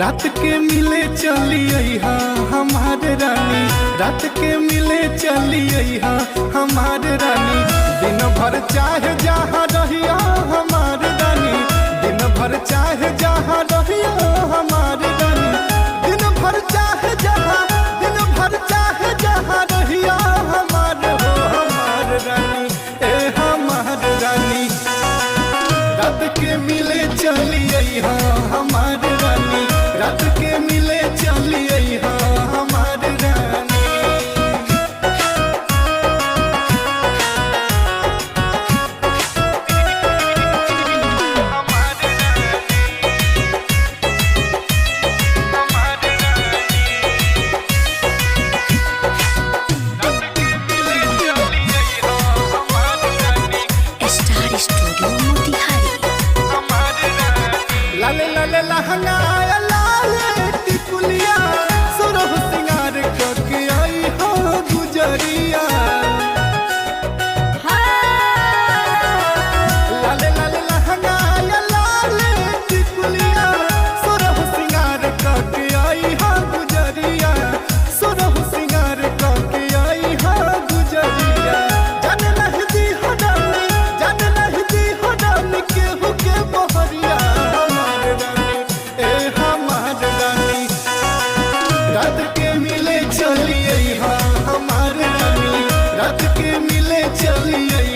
रात के मिले चलिए हमारे रानी, रात के मिले चलिए हमारे रानी। दिन भर चाहे जहाँ रहिया हमारे रानी, दिन भर चाहे जहाँ रहिया हमारे रानी। दिन भर चाहे जहाँ, दिन भर चाहे जहाँ रहिया हमारे हो हमारे रानी, ए हमारे रानी। रात के मिले चलिए हमारे रानी, रात के मिले चलिए हमारे रानी। Star studio Motihari. लाले लाले लहंगा लाले टिकुलिया, सुरह सिंगार करके आई हो गुजरिया। लाले लाले लहंगा लाले टिकुलिया, सुरह सिंगार करके आई हो गुजरिया। सुरह सिंगार करके आई हो गुजरिया। जान नहीं दी हो डाली, जान नहीं दी हो डाली केहू के बहरिया हमारे रानी, ए हमारे रानी। रात के मिले चलिए हमारे रानी, रात के मिले चलिए